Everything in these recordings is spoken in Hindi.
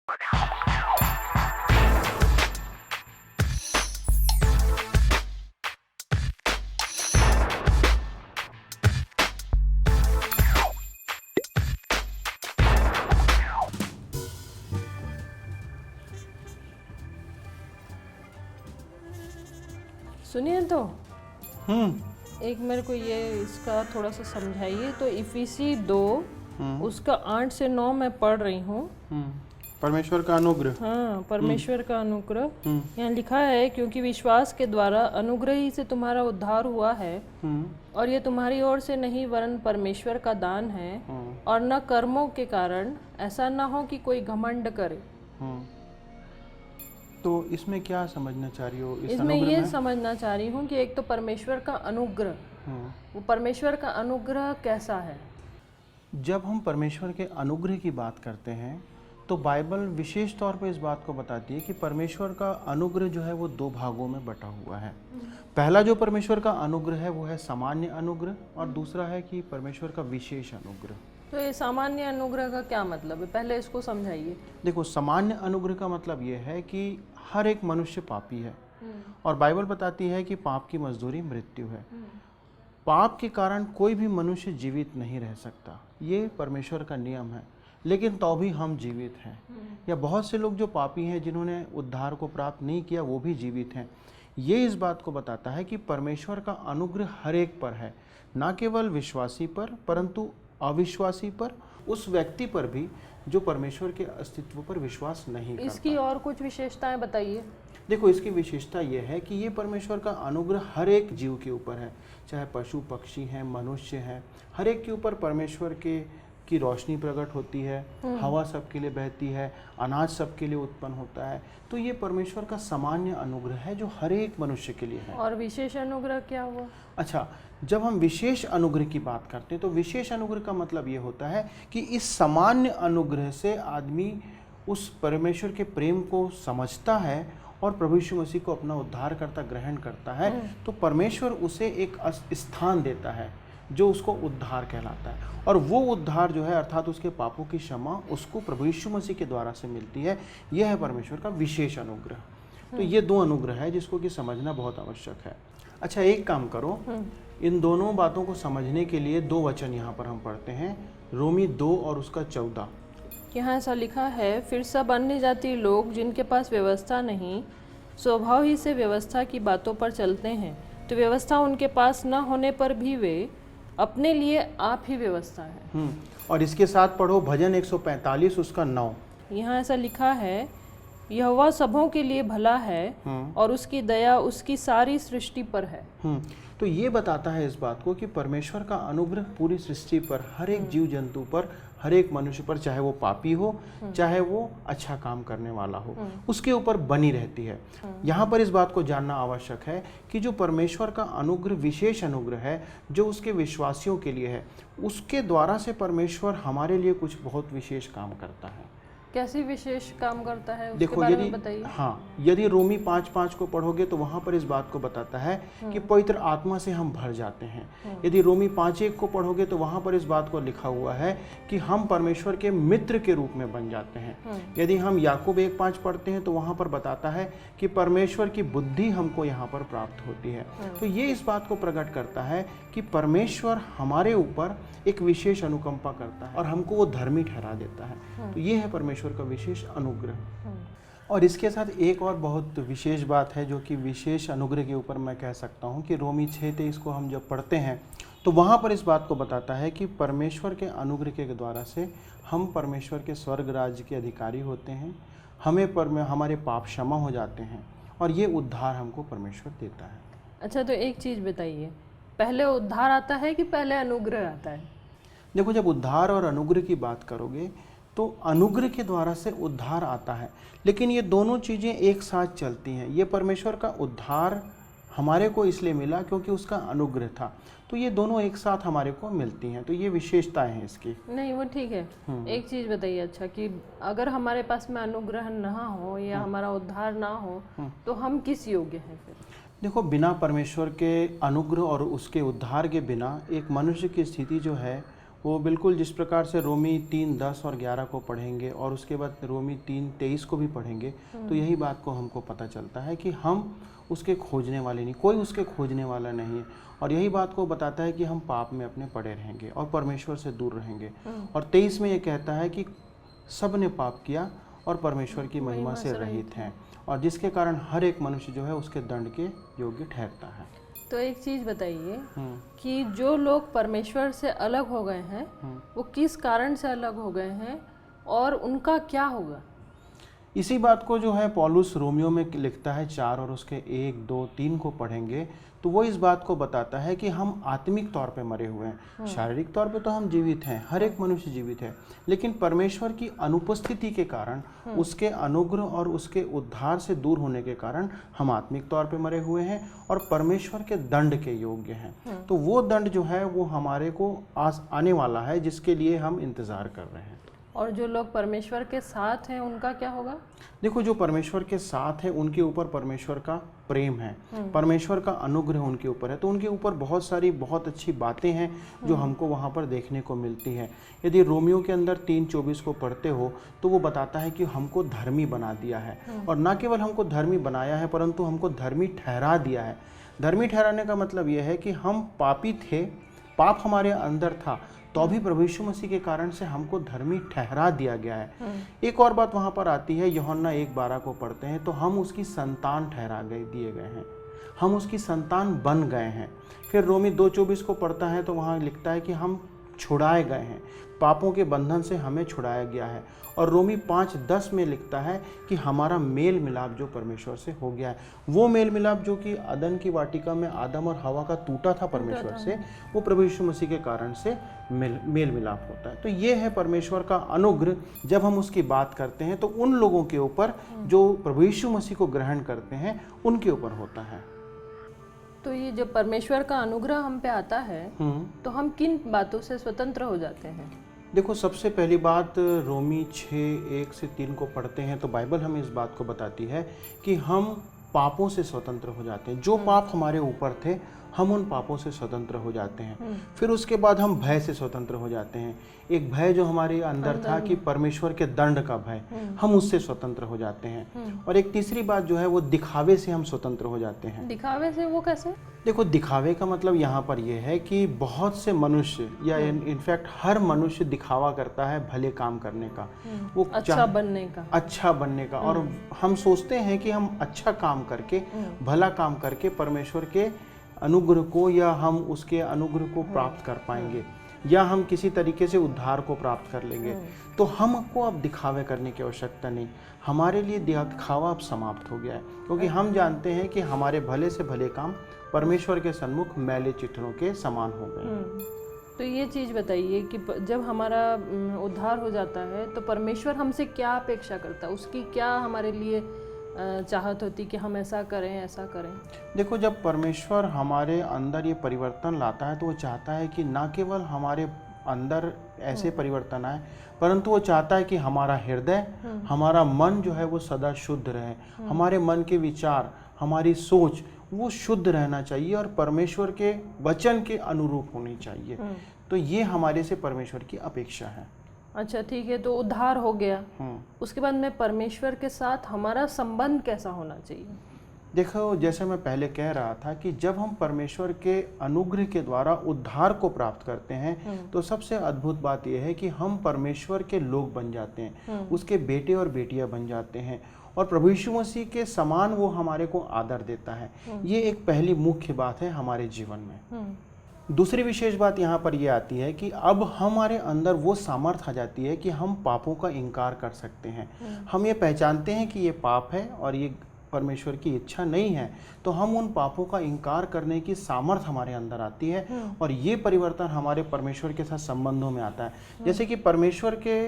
सुनिए तो हम्म एक मेरे को ये इसका थोड़ा सा समझाइए। तो इफिसी 2 उसका 8 से 9 मैं पढ़ रही हूँ। परमेश्वर का अनुग्रह। हाँ, परमेश्वर का अनुग्रह हम्म यहाँ लिखा है, क्योंकि विश्वास के द्वारा अनुग्रह ही से तुम्हारा उद्धार हुआ है, हम्म और ये तुम्हारी ओर से नहीं वरन परमेश्वर का दान है, और न कर्मों के कारण, ऐसा न हो कि कोई घमंड करे। हम्म तो इसमें क्या समझना चाह रही हो इस इसमें अनुग्रह ये में? समझना चाह रही हूँ कि एक तो परमेश्वर का अनुग्रह, हम्म, वो परमेश्वर का अनुग्रह कैसा है। जब हम परमेश्वर के अनुग्रह की बात करते हैं तो बाइबल विशेष तौर पर इस बात को बताती है कि परमेश्वर का अनुग्रह जो है वो दो भागों में बटा हुआ है। पहला जो परमेश्वर का अनुग्रह है वो है सामान्य अनुग्रह, और दूसरा है कि परमेश्वर का विशेष अनुग्रह। तो ये सामान्य अनुग्रह का क्या मतलब है, पहले इसको समझाइए। देखो, सामान्य अनुग्रह का मतलब ये है कि हर एक मनुष्य पापी है, और बाइबल बताती है कि पाप की मजदूरी मृत्यु है। पाप के कारण कोई भी मनुष्य जीवित नहीं रह सकता, ये परमेश्वर का नियम है, लेकिन तो भी हम जीवित हैं। या बहुत से लोग जो पापी हैं, जिन्होंने उद्धार को प्राप्त नहीं किया, वो भी जीवित हैं। ये इस बात को बताता है कि परमेश्वर का अनुग्रह हर एक पर है, ना केवल विश्वासी पर परंतु अविश्वासी पर, उस व्यक्ति पर भी जो परमेश्वर के अस्तित्व पर विश्वास नहीं करता। इसकी और कुछ विशेषताएं बताइए। देखो, इसकी विशेषता यह है कि ये परमेश्वर का अनुग्रह हर एक जीव के ऊपर है, चाहे पशु पक्षी हैं, मनुष्य हैं, हर एक के ऊपर परमेश्वर की रोशनी प्रकट होती है, हवा सबके लिए बहती है, अनाज सबके लिए उत्पन्न होता है। तो ये परमेश्वर का सामान्य अनुग्रह है जो हर एक मनुष्य के लिए है। और विशेष अनुग्रह क्या हुआ? अच्छा, जब हम विशेष अनुग्रह की बात करते हैं तो विशेष अनुग्रह का मतलब ये होता है कि इस सामान्य अनुग्रह से आदमी उस परमेश्वर के प्रेम को समझता है और प्रभु यीशु मसीह को अपना उद्धारकर्ता ग्रहण करता है, तो परमेश्वर उसे एक स्थान देता है जो उसको उद्धार कहलाता है। और वो उद्धार जो है, अर्थात उसके पापों की क्षमा, उसको प्रभु यीशु मसीह के द्वारा से मिलती है। यह है परमेश्वर का विशेष अनुग्रह। तो ये दो अनुग्रह है जिसको कि समझना बहुत आवश्यक है। अच्छा, एक काम करो, इन दोनों बातों को समझने के लिए दो वचन यहाँ पर हम पढ़ते हैं, रोमी 2 और उसका 14। यहाँ ऐसा लिखा है, फिर सब अन्य जाति लोग जिनके पास व्यवस्था नहीं, स्वभाव ही से व्यवस्था की बातों पर चलते हैं, तो व्यवस्था उनके पास न होने पर भी वे अपने लिए आप ही व्यवस्था है। और इसके साथ पढ़ो भजन 145 उसका 9। यहाँ ऐसा लिखा है, यहोवा सबों के लिए भला है, और उसकी दया उसकी सारी सृष्टि पर है। तो ये बताता है इस बात को कि परमेश्वर का अनुग्रह पूरी सृष्टि पर, हर एक जीव जंतु पर, हर एक मनुष्य पर, चाहे वो पापी हो चाहे वो अच्छा काम करने वाला हो, उसके ऊपर बनी रहती है। यहाँ पर इस बात को जानना आवश्यक है कि जो परमेश्वर का अनुग्रह विशेष अनुग्रह है जो उसके विश्वासियों के लिए है, उसके द्वारा से परमेश्वर हमारे लिए कुछ बहुत विशेष काम करता है। कैसे विशेष काम करता है, उसके देखो, बारे यदि में बताइए। यदि रोमी 5:5 को पढ़ोगे तो वहाँ पर इस बात को बताता है कि पवित्र आत्मा से हम भर जाते हैं। यदि रोमी 5:1 को पढ़ोगे तो वहाँ पर इस बात को लिखा हुआ है कि हम परमेश्वर के मित्र के रूप में बन जाते हैं। यदि हम याकूब 1:5 पढ़ते हैं तो वहाँ पर बताता है कि परमेश्वर की बुद्धि हमको यहाँ पर प्राप्त होती है। तो ये इस बात को प्रकट करता है कि परमेश्वर हमारे ऊपर एक विशेष अनुकंपा करता है और हमको वो धर्मी ठहरा देता है। तो ये है परमेश्वर का विशेष अनुग्रह। और इसके साथ एक और बहुत विशेष बात है जो कि विशेष अनुग्रह के ऊपर मैं कह सकता हूँ कि रोमी 6:23 को हम जब पढ़ते हैं तो वहाँ पर इस बात को बताता है कि परमेश्वर के अनुग्रह के द्वारा से हम परमेश्वर के स्वर्ग राज्य के अधिकारी होते हैं, हमारे पाप क्षमा हो जाते हैं, और ये उद्धार हमको परमेश्वर देता है। अच्छा, तो एक चीज़ बताइए, पहले उद्धार आता है कि पहले अनुग्रह आता है? देखो, जब उद्धार और अनुग्रह की बात करोगे तो अनुग्रह के द्वारा से उद्धार आता है, लेकिन ये दोनों चीज़ें एक साथ चलती हैं। ये परमेश्वर का उद्धार हमारे को इसलिए मिला क्योंकि उसका अनुग्रह था, तो ये दोनों एक साथ हमारे को मिलती हैं। तो ये विशेषताएं हैं इसकी। नहीं, वो ठीक है। एक चीज़ बताइए, अच्छा, कि अगर हमारे पास में अनुग्रह ना हो या हमारा उद्धार ना हो तो हम किस योग्य हैं फिर? देखो, बिना परमेश्वर के अनुग्रह और उसके उद्धार के बिना एक मनुष्य की स्थिति जो है वो बिल्कुल जिस प्रकार से रोमी 3:10 और 11 को पढ़ेंगे और उसके बाद रोमी 3:23 को भी पढ़ेंगे, तो यही बात को हमको पता चलता है कि हम उसके खोजने वाले नहीं, कोई उसके खोजने वाला नहीं है। और यही बात को बताता है कि हम पाप में अपने पड़े रहेंगे और परमेश्वर से दूर रहेंगे। और 23 में ये कहता है कि सब ने पाप किया और परमेश्वर की महिमा से रहित हैं, और जिसके कारण हर एक मनुष्य जो है उसके दंड के योग्य ठहरता है। तो एक चीज़ बताइए कि जो लोग परमेश्वर से अलग हो गए हैं वो किस कारण से अलग हो गए हैं और उनका क्या होगा? इसी बात को जो है पौलुस रोमियो में लिखता है 4 और उसके 1, 2, 3 को पढ़ेंगे तो वो इस बात को बताता है कि हम आत्मिक तौर पे मरे हुए हैं। शारीरिक तौर पे तो हम जीवित हैं, हर एक मनुष्य जीवित है, लेकिन परमेश्वर की अनुपस्थिति के कारण, उसके अनुग्रह और उसके उद्धार से दूर होने के कारण हम आत्मिक तौर पे मरे हुए हैं और परमेश्वर के दंड के योग्य हैं। तो वो दंड जो है वो हमारे को आने वाला है, जिसके लिए हम इंतज़ार कर रहे हैं। और जो लोग परमेश्वर के साथ हैं उनका क्या होगा? देखो, जो परमेश्वर के साथ है उनके ऊपर परमेश्वर का प्रेम है, परमेश्वर का अनुग्रह उनके ऊपर है, तो उनके ऊपर बहुत सारी बहुत अच्छी बातें हैं जो हमको वहाँ पर देखने को मिलती हैं। यदि रोमियो के अंदर 3:24 को पढ़ते हो तो वो बताता है कि हमको धर्मी बना दिया है, और ना केवल हमको धर्मी बनाया है परंतु हमको धर्मी ठहरा दिया है। धर्मी ठहराने का मतलब यह है कि हम पापी थे, पाप हमारे अंदर था, तो भी प्रभु यीशु मसीह के कारण से हमको धर्मी ठहरा दिया गया है। एक और बात वहाँ पर आती है, यूहन्ना 1:12 को पढ़ते हैं तो हम उसकी संतान ठहरा दिए गए हैं, हम उसकी संतान बन गए हैं। फिर रोमी 2:24 को पढ़ता है तो वहाँ लिखता है कि हम छुड़ाए गए हैं, पापों के बंधन से हमें छुड़ाया गया है। और रोमी 5:10 में लिखता है कि हमारा मेल मिलाप जो परमेश्वर से हो गया है, वो मेल मिलाप जो कि अदन की वाटिका में आदम और हवा का टूटा था परमेश्वर से, वो प्रभु यीशु मसीह के कारण से मेल मिलाप होता है। तो ये है परमेश्वर का अनुग्रह। जब हम उसकी बात करते हैं तो उन लोगों के ऊपर जो प्रभु यीशु मसीह को ग्रहण करते हैं उनके ऊपर होता है। तो ये जब परमेश्वर का अनुग्रह हम पे आता है तो हम किन बातों से स्वतंत्र हो जाते हैं? देखो, सबसे पहली बात रोमी 6:1-3 को पढ़ते हैं तो बाइबल हमें इस बात को बताती है कि हम पापों से स्वतंत्र हो जाते हैं। जो पाप हमारे ऊपर थे हम उन पापों से स्वतंत्र हो जाते हैं। फिर उसके बाद हम भय से स्वतंत्र हो जाते हैं। एक भय जो हमारे अंदर था कि परमेश्वर के दंड का भय, हम उससे स्वतंत्र हो जाते हैं। और एक तीसरी बात जो है वो दिखावे से हम स्वतंत्र हो जाते हैं। दिखावे से वो कैसे? देखो, दिखावे का मतलब यहाँ पर यह है कि बहुत से मनुष्य या इनफैक्ट हर मनुष्य दिखावा करता है भले काम करने का, वो अच्छा बनने का। और हम सोचते हैं कि हम अच्छा काम करके, भला काम करके परमेश्वर के अनुग्रह को या हम उसके अनुग्रह को प्राप्त कर पाएंगे या हम किसी तरीके से उद्धार को प्राप्त कर लेंगे। तो हमको अब दिखावे करने की आवश्यकता नहीं, हमारे लिए दिखावा अब समाप्त हो गया है, क्योंकि हम जानते हैं कि हमारे भले से भले काम परमेश्वर के सन्मुख मैले चिट्ठों के समान हो गए। तो ये चीज़ बताइए कि जब हमारा उद्धार हो जाता है तो परमेश्वर हमसे क्या अपेक्षा करता है, उसकी क्या हमारे लिए चाहत होती कि हम ऐसा करें ऐसा करें? देखो, जब परमेश्वर हमारे अंदर ये परिवर्तन लाता है तो वो चाहता है कि ना केवल हमारे अंदर ऐसे परिवर्तन आए, परंतु वो चाहता है कि हमारा हृदय, हमारा मन जो है वो सदा शुद्ध रहे। हमारे मन के विचार, हमारी सोच वो शुद्ध रहना चाहिए और परमेश्वर के वचन के अनुरूप होनी चाहिए। तो ये हमारे से परमेश्वर की अपेक्षा है। अच्छा, ठीक है। तो उद्धार हो गया, उसके बाद में परमेश्वर के साथ हमारा संबंध कैसा होना चाहिए? देखो, जैसे मैं पहले कह रहा था कि जब हम परमेश्वर के अनुग्रह के द्वारा उद्धार को प्राप्त करते हैं तो सबसे अद्भुत बात यह है कि हम परमेश्वर के लोग बन जाते हैं, उसके बेटे और बेटियां बन जाते हैं, और प्रभु यीशु मसीह के समान वो हमारे को आदर देता है। ये एक पहली मुख्य बात है हमारे जीवन में। दूसरी विशेष बात यहाँ पर यह आती है कि अब हमारे अंदर वो सामर्थ्य आ जाती है कि हम पापों का इनकार कर सकते हैं। हम ये पहचानते हैं कि ये पाप है और ये परमेश्वर की इच्छा नहीं है, तो हम उन पापों का इनकार करने की सामर्थ्य हमारे अंदर आती है, और ये परिवर्तन हमारे परमेश्वर के साथ संबंधों में आता है। जैसे कि परमेश्वर के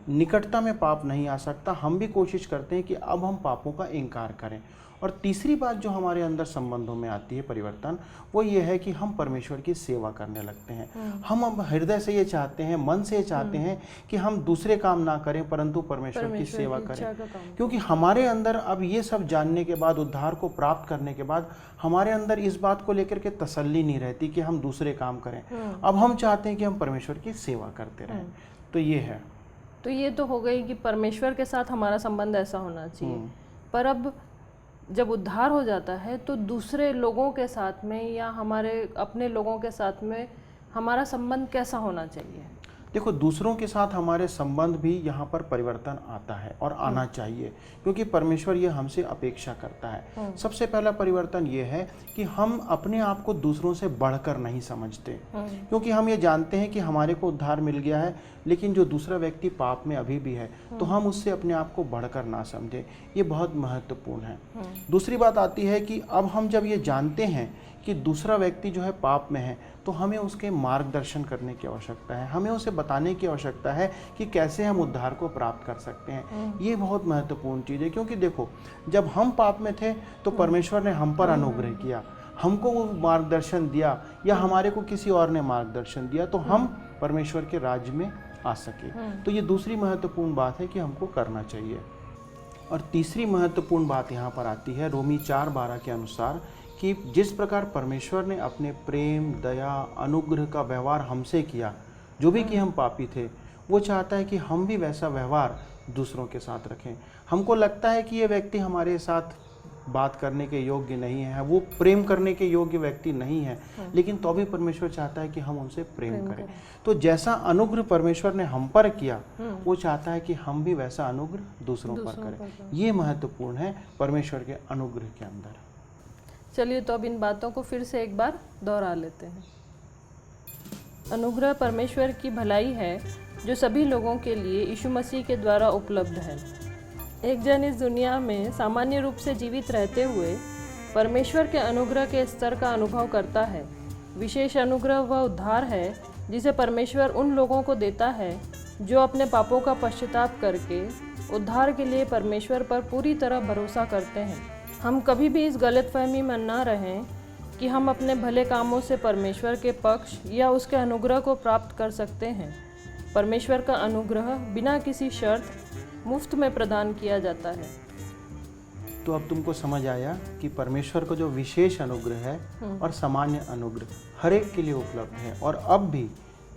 निकटता में पाप नहीं आ सकता, हम भी कोशिश करते हैं कि अब हम पापों का इनकार करें। और तीसरी बात जो हमारे अंदर संबंधों में आती है परिवर्तन, वो ये है कि हम परमेश्वर की सेवा करने लगते हैं। हम अब हृदय से ये चाहते हैं, मन से ये चाहते हैं कि हम दूसरे काम ना करें परंतु परमेश्वर की सेवा करें, क्योंकि हमारे अंदर अब ये सब जानने के बाद, उद्धार को प्राप्त करने के बाद, हमारे अंदर इस बात को लेकर के तसल्ली नहीं रहती कि हम दूसरे काम करें। अब हम चाहते हैं कि हम परमेश्वर की सेवा करते रहें। तो ये है। तो ये तो हो गई कि परमेश्वर के साथ हमारा संबंध ऐसा होना चाहिए। पर अब जब उद्धार हो जाता है तो दूसरे लोगों के साथ में या हमारे अपने लोगों के साथ में हमारा संबंध कैसा होना चाहिए? देखो, दूसरों के साथ हमारे संबंध भी यहाँ पर परिवर्तन आता है और आना चाहिए, क्योंकि परमेश्वर ये हमसे अपेक्षा करता है। सबसे पहला परिवर्तन ये है कि हम अपने आप को दूसरों से बढ़कर नहीं समझते, क्योंकि हम ये जानते हैं कि हमारे को उद्धार मिल गया है, लेकिन जो दूसरा व्यक्ति पाप में अभी भी है तो हम उससे अपने आप को बढ़कर ना समझें। ये बहुत महत्वपूर्ण है। दूसरी बात आती है कि अब हम जब ये जानते हैं कि दूसरा व्यक्ति जो है पाप में है, तो हमें उसके मार्गदर्शन करने की आवश्यकता है, हमें उसे बताने की आवश्यकता है कि कैसे हम उद्धार को प्राप्त कर सकते हैं। ये बहुत महत्वपूर्ण चीज़ है, क्योंकि देखो, जब हम पाप में थे तो परमेश्वर ने हम पर अनुग्रह किया, हमको वो मार्गदर्शन दिया, या हमारे को किसी और ने मार्गदर्शन दिया, तो हम परमेश्वर के राज्य में आ सके। तो ये दूसरी महत्वपूर्ण बात है कि हमको करना चाहिए। और तीसरी महत्वपूर्ण बात यहाँ पर आती है रोमी 4:12 के अनुसार, कि जिस प्रकार परमेश्वर ने अपने प्रेम, दया, अनुग्रह का व्यवहार हमसे किया, जो भी कि हम पापी थे, वो चाहता है कि हम भी वैसा व्यवहार दूसरों के साथ रखें। हमको लगता है कि ये व्यक्ति हमारे साथ बात करने के योग्य नहीं है, वो प्रेम करने के योग्य व्यक्ति नहीं है, लेकिन तो भी परमेश्वर चाहता है कि हम उनसे प्रेम करें। तो जैसा अनुग्रह परमेश्वर ने हम पर किया, वो चाहता है कि हम भी वैसा अनुग्रह दूसरों पर करें। ये महत्वपूर्ण है परमेश्वर के अनुग्रह के अंदर। चलिए, तो अब इन बातों को फिर से एक बार दोहरा लेते हैं। अनुग्रह परमेश्वर की भलाई है जो सभी लोगों के लिए यीशु मसीह के द्वारा उपलब्ध है। एक जन इस दुनिया में सामान्य रूप से जीवित रहते हुए परमेश्वर के अनुग्रह के स्तर का अनुभव करता है। विशेष अनुग्रह वह उद्धार है जिसे परमेश्वर उन लोगों को देता है जो अपने पापों का पश्चाताप करके उद्धार के लिए परमेश्वर पर पूरी तरह भरोसा करते हैं। हम कभी भी इस गलतफहमी में न रहें कि हम अपने भले कामों से परमेश्वर के पक्ष या उसके अनुग्रह को प्राप्त कर सकते हैं। परमेश्वर का अनुग्रह बिना किसी शर्त मुफ्त में प्रदान किया जाता है। तो अब तुमको समझ आया कि परमेश्वर को जो विशेष अनुग्रह है और सामान्य अनुग्रह हर एक के लिए उपलब्ध है, और अब भी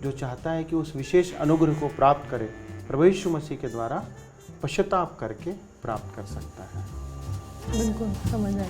जो चाहता है कि उस विशेष अनुग्रह को प्राप्त करे, प्रभु यीशु मसीह के द्वारा पश्चाताप करके प्राप्त कर सकता है। बिल्कुल समझ आया।